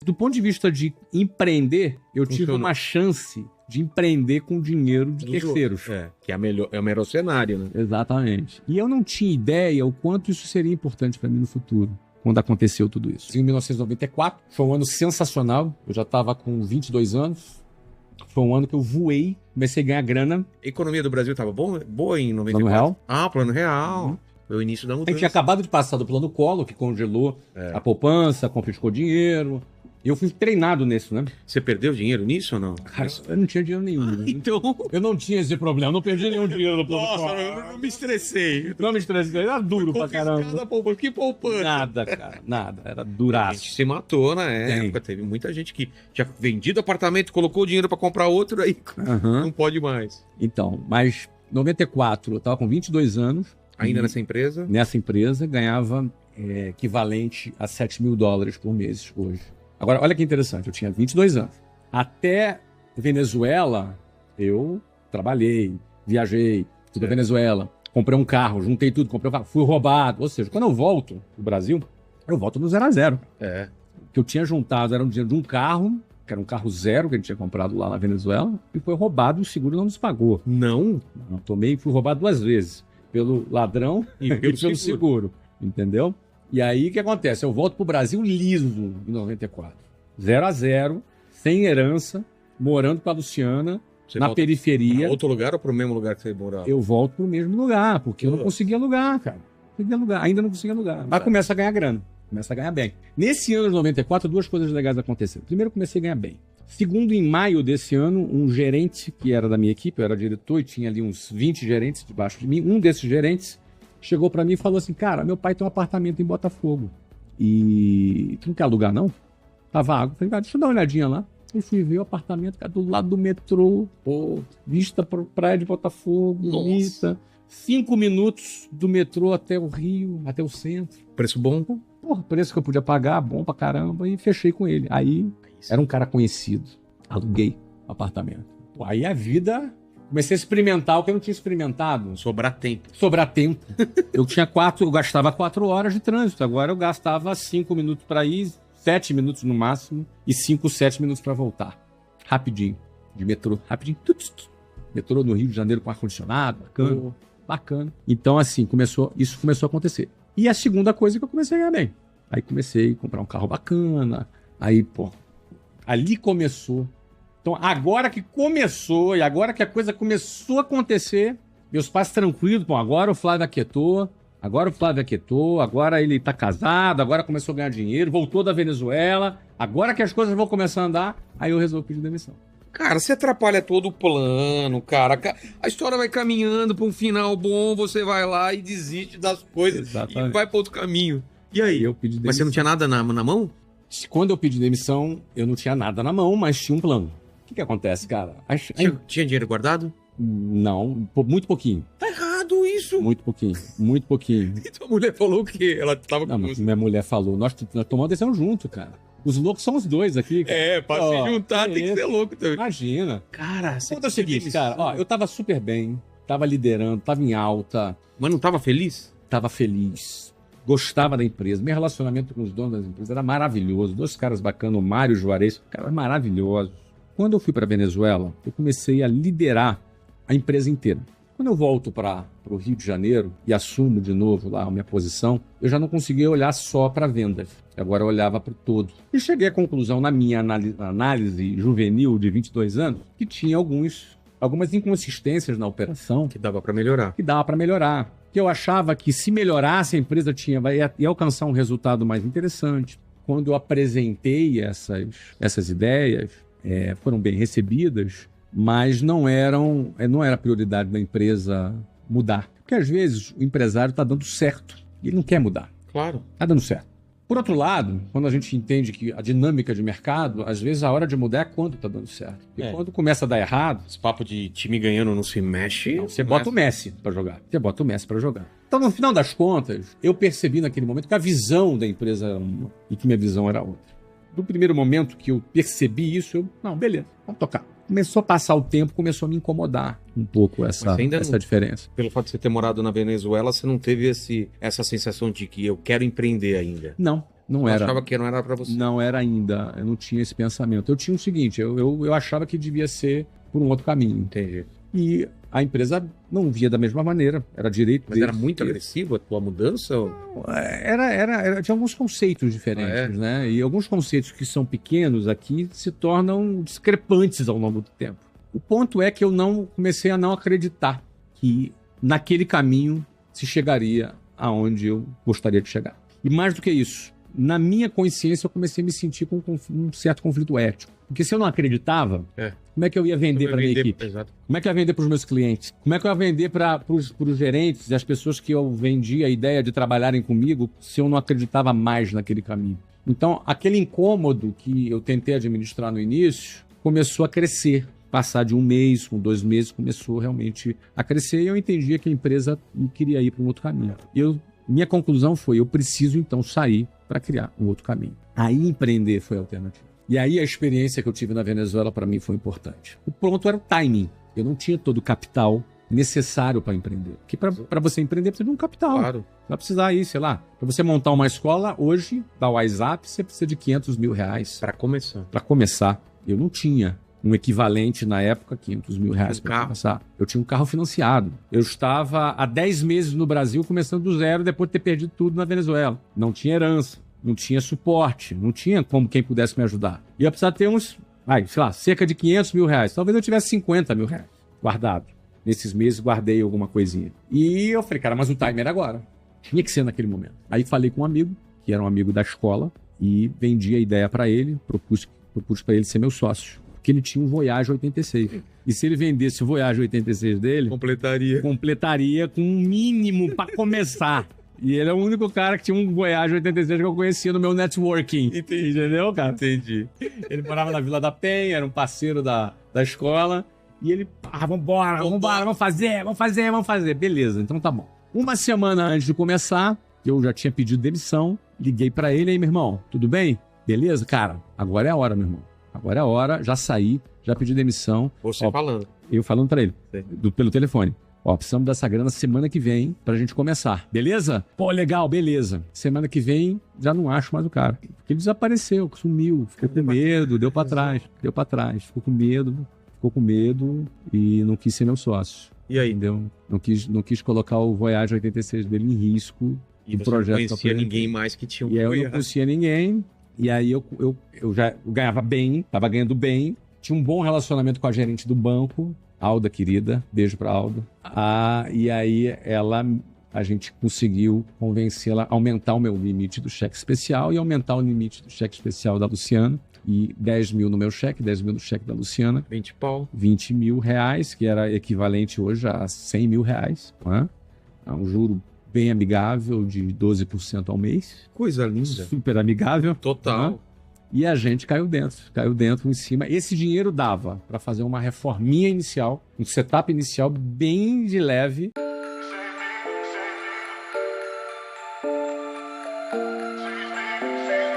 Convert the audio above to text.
Do ponto de vista de empreender, eu tive uma chance de empreender com dinheiro de terceiros. Que é o melhor cenário, né? Exatamente. E eu não tinha ideia o quanto isso seria importante para mim no futuro, quando aconteceu tudo isso. Em 1994, foi um ano sensacional. Eu já estava com 22 anos. Foi um ano que eu voei, comecei a ganhar grana. A economia do Brasil estava boa em 94? Plano Real. Ah, Plano Real. Foi o início da A mudança. gente tinha acabado de passar do Plano Collor, que congelou a poupança, confiscou dinheiro. E eu fui treinado nisso, né? Você perdeu dinheiro nisso ou não? Cara, eu não tinha dinheiro nenhum. Então... Eu não tinha esse problema, não perdi nenhum dinheiro no Plano Collor. Nossa, eu não me estressei. Não me estressei, era duro pra caramba. Que poupança. Nada, cara, nada. Era A duraço. gente se matou na época. Teve muita gente que tinha vendido apartamento, colocou o dinheiro pra comprar outro, aí não pode mais. Então, mas em 94, eu tava com 22 anos. Ainda nessa empresa? Nessa empresa, ganhava equivalente a $7.000 por mês hoje. Agora, olha que interessante, eu tinha 22 anos. Até Venezuela, eu trabalhei, viajei, fui pra Venezuela, comprei um carro, juntei tudo, comprei um carro, fui roubado. Ou seja, quando eu volto pro Brasil, eu volto no 0 a 0. O que eu tinha juntado era um dinheiro de um carro, que era um carro zero que a gente tinha comprado lá na Venezuela, e foi roubado e o seguro não nos pagou. Não? Não, fui roubado 2 vezes. Pelo ladrão e pelo seguro. Entendeu? E aí, o que acontece? Eu volto pro Brasil liso em 94. 0 a 0, sem herança, morando com a Luciana, na periferia. Pra outro lugar ou pro mesmo lugar que você morava? Eu volto pro mesmo lugar, porque eu não conseguia alugar, cara. Ainda não conseguia alugar. Mas começa a ganhar grana. Começa a ganhar bem. Nesse ano de 94, 2 coisas legais aconteceram. Primeiro, comecei a ganhar bem. Segundo, em maio desse ano, um gerente que era da minha equipe, eu era diretor e tinha ali uns 20 gerentes debaixo de mim, um desses gerentes chegou para mim e falou assim, cara, meu pai tem um apartamento em Botafogo e tu não quer alugar não? Tá vago. Falei, cara, deixa eu dar uma olhadinha lá. Eu fui ver o apartamento, cara, do lado do metrô, vista para praia de Botafogo, bonita. 5 minutos do metrô até o Rio, até o centro. Preço bom? Porra, preço que eu podia pagar, bom pra caramba, e fechei com ele. Aí, era um cara conhecido. Aluguei o apartamento. Pô, aí a vida... Comecei a experimentar o que eu não tinha experimentado. Sobrar tempo. Eu gastava 4 horas de trânsito. Agora eu gastava 5 minutos para ir, 7 minutos no máximo, e 5, 7 minutos para voltar. Rapidinho. De metrô. Rapidinho. Metrô no Rio de Janeiro com ar-condicionado. Bacana. Bacana. Então, assim, isso começou a acontecer. E a segunda coisa é que eu comecei a ganhar bem. Aí comecei a comprar um carro bacana. Aí, ali começou. Então, agora que começou, e agora que a coisa começou a acontecer, meus pais tranquilos, agora o Flávio aquietou, agora ele tá casado, agora começou a ganhar dinheiro, voltou da Venezuela, agora que as coisas vão começar a andar, aí eu resolvi pedir demissão. Cara, você atrapalha todo o plano, cara. A história vai caminhando para um final bom, você vai lá e desiste das coisas. Exatamente. E vai para outro caminho. E aí? Eu pedi demissão. Mas você não tinha nada na mão? Quando eu pedi demissão, eu não tinha nada na mão, mas tinha um plano. O que acontece, cara? Tinha dinheiro guardado? Não, muito pouquinho. Tá errado isso. Muito pouquinho. E tua mulher falou o quê? Ela tava com minha mulher falou, nós tomamos a decisão junto, cara. Os loucos são os dois aqui. Cara. Pra se juntar tem que ser louco também. Imagina. Cara, você é o seguinte, cara, eu tava super bem, tava liderando, tava em alta. Mas não tava feliz? Tava feliz. Gostava da empresa. Meu relacionamento com os donos das empresas era maravilhoso. 2 caras bacanas, o Mário e o Juarez, caras maravilhosos. Quando eu fui para Venezuela, eu comecei a liderar a empresa inteira. Quando eu volto para o Rio de Janeiro e assumo de novo lá a minha posição, eu já não conseguia olhar só para vendas. Agora eu olhava para o todo. E cheguei à conclusão, na minha análise juvenil de 22 anos, que tinha algumas inconsistências na operação. Que dava para melhorar. Que eu achava que se melhorasse a empresa ia alcançar um resultado mais interessante. Quando eu apresentei essas ideias, foram bem recebidas, mas não era prioridade da empresa mudar. Porque às vezes o empresário está dando certo e ele não quer mudar. Claro. Está dando certo. Por outro lado, quando a gente entende que a dinâmica de mercado, às vezes a hora de mudar é quando está dando certo. E quando começa a dar errado... Esse papo de time ganhando não se mexe... Você bota o Messi para jogar. Então, no final das contas, eu percebi naquele momento que a visão da empresa era uma e que minha visão era outra. No primeiro momento que eu percebi isso, beleza, vamos tocar. Começou a passar o tempo, começou a me incomodar um pouco essa diferença. Pelo fato de você ter morado na Venezuela, você não teve essa sensação de que eu quero empreender ainda? Não. Não era. Achava que não era para você. Não era ainda. Eu não tinha esse pensamento. Eu tinha o seguinte, eu achava que devia ser por um outro caminho. Entendi. E a empresa não via da mesma maneira. Era direito Mas era muito agressivo a tua mudança? Tinha alguns conceitos diferentes, né? E alguns conceitos que são pequenos aqui se tornam discrepantes ao longo do tempo. O ponto é que eu comecei a não acreditar que naquele caminho se chegaria aonde eu gostaria de chegar. E mais do que isso, na minha consciência eu comecei a me sentir com um certo conflito ético. Porque se eu não acreditava, como é que eu ia vender para a minha equipe? Exato. Como é que eu ia vender para os meus clientes? Como é que eu ia vender para os gerentes e as pessoas que eu vendia a ideia de trabalharem comigo se eu não acreditava mais naquele caminho? Então, aquele incômodo que eu tentei administrar no início começou a crescer. Passar de 1 mês, com 2 meses, começou realmente a crescer e eu entendia que a empresa queria ir para um outro caminho. Minha conclusão foi, eu preciso então sair para criar um outro caminho. Aí empreender foi a alternativa. E aí a experiência que eu tive na Venezuela para mim foi importante. O ponto era o timing. Eu não tinha todo o capital necessário para empreender. Porque para você empreender precisa de um capital. Claro. Você vai precisar aí, sei lá, para você montar uma escola, hoje, da WhatsApp, você precisa de R$500 mil. Para começar. Para começar. Eu não tinha um equivalente na época, R$500 mil para começar. Eu tinha um carro financiado. Eu estava há 10 meses no Brasil, começando do zero, depois de ter perdido tudo na Venezuela. Não tinha herança, não tinha suporte, não tinha como quem pudesse me ajudar. E eu precisava ter cerca de R$500 mil. Talvez eu tivesse R$50 mil guardado. Nesses meses guardei alguma coisinha. E eu falei, cara, mas o time era agora. Tinha que ser naquele momento. Aí falei com um amigo, que era um amigo da escola, e vendi a ideia para ele, propus para ele ser meu sócio. Que ele tinha um Voyage 86. E se ele vendesse o Voyage 86 dele... Completaria com um mínimo para começar. E ele é o único cara que tinha um Voyage 86 que eu conhecia no meu networking. Entendi. Entendeu, cara? Entendi. Ele morava na Vila da Penha, era um parceiro da escola. E ele, vambora, vamos fazer. Beleza, então tá bom. Uma semana antes de começar, eu já tinha pedido demissão. Liguei para ele, aí, meu irmão, tudo bem? Beleza? Cara, agora é a hora, meu irmão. Agora é a hora, já saí, já pedi demissão. Você falando. Eu falando pra ele, pelo telefone. Precisamos dessa grana semana que vem pra gente começar. Beleza? Pô, legal, beleza. Semana que vem, já não acho mais o cara. Porque ele desapareceu, sumiu, ficou com medo, deu pra trás. Ficou com medo e não quis ser meu sócio. E aí? Entendeu? Não quis colocar o Voyage 86 dele em risco. E você não conhecia ninguém mais que tinha um Voyage. E aí eu não conhecia ninguém. E aí eu ganhava bem, estava ganhando bem, tinha um bom relacionamento com a gerente do banco, Alda, querida, beijo pra Alda. E aí a gente conseguiu convencê-la a aumentar o meu limite do cheque especial e aumentar o limite do cheque especial da Luciana. E 10 mil no meu cheque, 10 mil no cheque da Luciana. 20 mil reais, que era equivalente hoje a 100 mil reais. Né? É um juro bem amigável, de 12% ao mês. Coisa linda. Super amigável. Total. Né? E a gente caiu dentro em cima. Esse dinheiro dava para fazer uma reforminha inicial, um setup inicial bem de leve.